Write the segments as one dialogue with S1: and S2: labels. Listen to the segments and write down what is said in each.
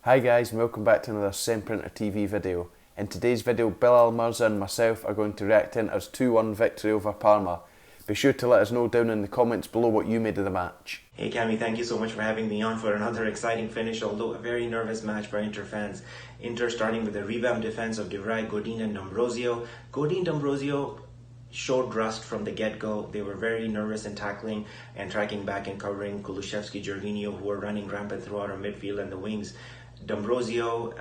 S1: Hi guys and welcome back to another Semprinter TV video. In today's video, Bilal Mirza and myself are going to react to Inter's 2-1 victory over Parma. Be sure to let us know down in the comments below what you made of the match.
S2: Hey Cammy, thank you so much for having me on for another exciting finish, although a very nervous match for Inter fans. Inter starting with a revamped defense of De Vrij, Godin and D'Ambrosio. Godin, D'Ambrosio showed rust from the get-go. They were very nervous in tackling and tracking back and covering Kulusevski, Jorginho, who were running rampant throughout our midfield and the wings. D'Ambrosio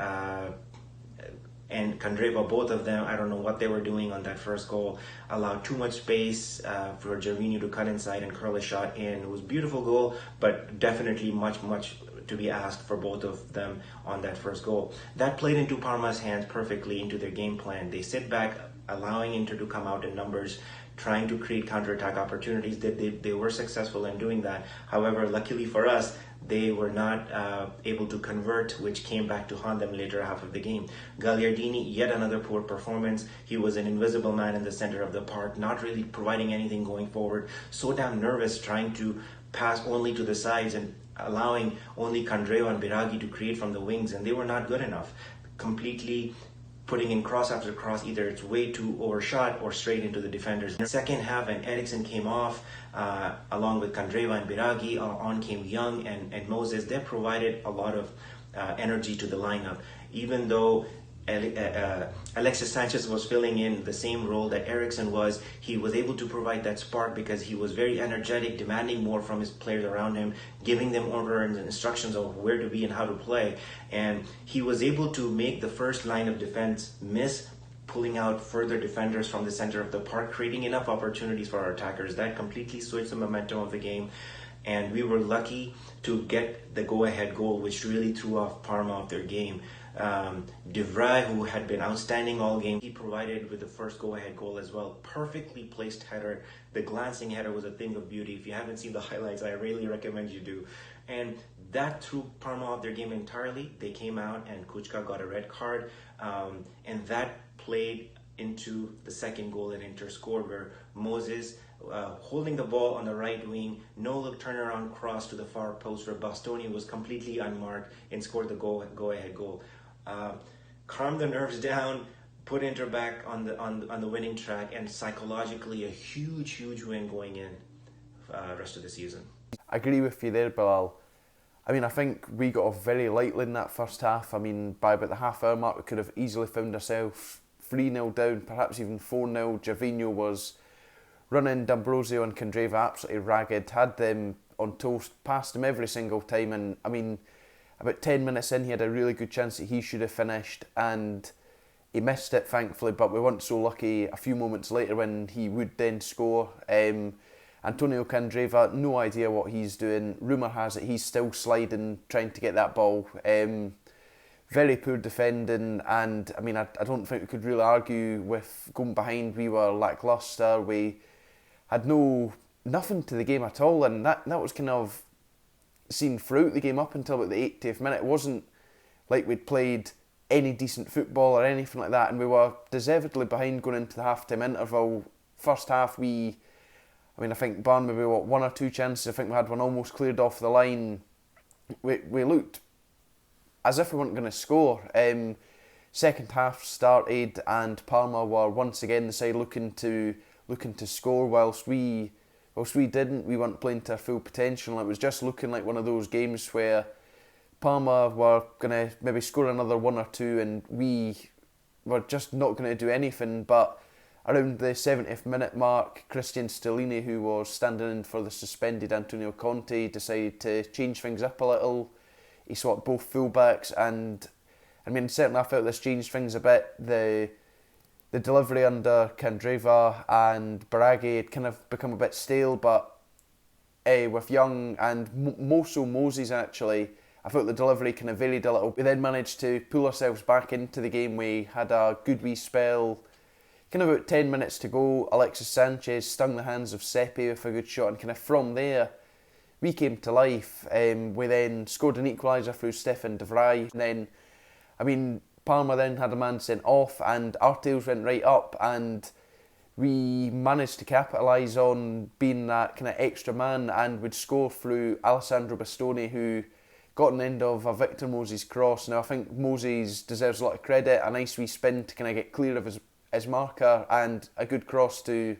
S2: and Candreva, both of them, I don't know what they were doing on that first goal, allowed too much space for Jorginho to cut inside and curl a shot in. It was a beautiful goal, but definitely much to be asked for both of them on that first goal. That played into Parma's hands perfectly into their game plan. They sit back, allowing Inter to come out in numbers, trying to create counter-attack opportunities. They were successful in doing that. However, luckily for us, they were not able to convert, which came back to haunt them later half of the game. Gagliardini, yet another poor performance. He was an invisible man in the center of the park, not really providing anything going forward. So damn nervous, trying to pass only to the sides and allowing only Candreva and Biraghi to create from the wings, and they were not good enough. Completely putting in cross after cross, either it's way too overshot or straight into the defenders. In the second half, when Eriksen came off, along with Candreva and Biraghi, on came Young and Moses. They provided a lot of energy to the lineup, even though Alexis Sanchez was filling in the same role that Eriksen was. He was able to provide that spark because he was very energetic, demanding more from his players around him, giving them orders and instructions of where to be and how to play. And he was able to make the first line of defense miss, pulling out further defenders from the center of the park, creating enough opportunities for our attackers. That completely switched the momentum of the game. And we were lucky to get the go-ahead goal, which really threw off Parma off their game. De Vrij, who had been outstanding all game, he provided with the first go-ahead goal as well. Perfectly placed header. The glancing header was a thing of beauty. If you haven't seen the highlights, I really recommend you do. And that threw Parma off their game entirely. They came out and Kuchka got a red card, and that played into the second goal that Inter scored, where Moses, holding the ball on the right wing, no-look turnaround cross to the far post where Bastoni was completely unmarked and scored the go-ahead goal. Calmed the nerves down, put Inter back on the winning track, and psychologically a huge win going in rest of the season.
S1: I agree with you there, Bilal. I mean, I think we got off very lightly in that first half. I mean, by about the half-hour mark, we could have easily found ourselves 3-0 down, perhaps even 4-0. Jorginho was running D'Ambrosio and Candreva absolutely ragged, had them on toast, passed them every single time, and I mean, about 10 minutes in, he had a really good chance that he should have finished, and he missed it, thankfully, but we weren't so lucky a few moments later when he would then score. Antonio Candreva, no idea what he's doing. Rumour has it he's still sliding, trying to get that ball. Very poor defending, and I mean, I don't think we could really argue with going behind. We were lacklustre. We had nothing to the game at all, and that was kind of seen throughout the game up until about the 80th minute. It wasn't like we'd played any decent football or anything like that, and we were deservedly behind going into the half-time interval. First half, I think Barn maybe one or two chances. I think we had one almost cleared off the line. We looked as if we weren't going to score. Second half started and Parma were once again the side looking to score, whilst we didn't. We weren't playing to our full potential. It was just looking like one of those games where Parma were going to maybe score another one or two and we were just not going to do anything. But around the 70th minute mark, Cristian Stellini, who was standing in for the suspended Antonio Conte, decided to change things up a little. He swapped both fullbacks, and I mean, certainly I felt this changed things a bit. The delivery under Candreva and Biraghi had kind of become a bit stale, but with Young and more so Moses actually, I felt the delivery kind of varied a little. We then managed to pull ourselves back into the game. We had a good wee spell. Kind of about 10 minutes to go, Alexis Sanchez stung the hands of Seppi with a good shot, and kind of from there, we came to life. We then scored an equaliser through Stefan De Vrij. And then, I mean, Parma then had a man sent off and our tails went right up, and we managed to capitalise on being that kind of extra man and would score through Alessandro Bastoni, who got an end of a Victor Moses cross. Now I think Moses deserves a lot of credit, a nice wee spin to kind of get clear of his marker, and a good cross to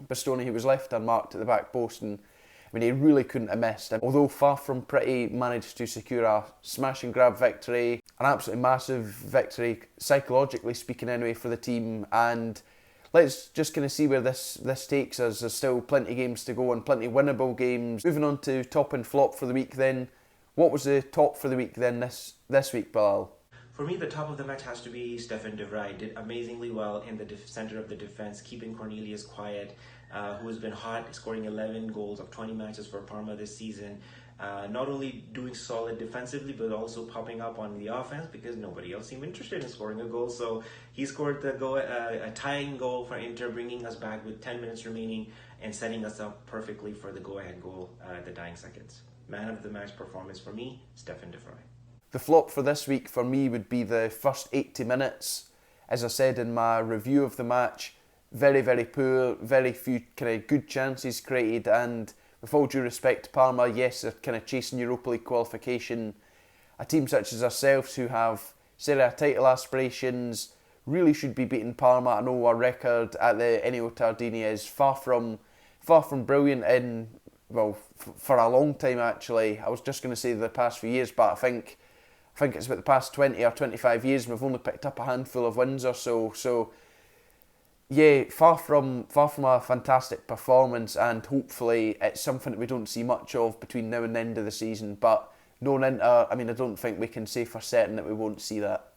S1: Bastoni, who was left unmarked at the back post, and I mean he really couldn't have missed. And although far from pretty, managed to secure a smash and grab victory, an absolutely massive victory, psychologically speaking anyway, for the team. And let's just kind of see where this takes us. There's still plenty of games to go and plenty of winnable games. Moving on to top and flop for the week then. What was the top for the week then this week, Bilal?
S2: For me, the top of the match has to be Stefan de Vrij. Did amazingly well in the center of the defense, keeping Cornelius quiet, who has been hot, scoring 11 goals of 20 matches for Parma this season. Not only doing solid defensively, but also popping up on the offense because nobody else seemed interested in scoring a goal. So he scored a tying goal for Inter, bringing us back with 10 minutes remaining and setting us up perfectly for the go-ahead goal at the dying seconds. Man of the match performance for me, Stefan de Vrij.
S1: The flop for this week for me would be the first 80 minutes. As I said in my review of the match, very, very poor, very few kind of good chances created, and with all due respect to Parma, yes, they're kind of chasing Europa League qualification. A team such as ourselves who have Serie A title aspirations really should be beating Parma. I know our record at the Ennio Tardini is far from brilliant in, well, for a long time actually. I was just going to say the past few years, but I think it's about the past 20 or 25 years and we've only picked up a handful of wins or so. So yeah, far from a fantastic performance, and hopefully it's something that we don't see much of between now and the end of the season. But knowing Inter, I mean, I don't think we can say for certain that we won't see that.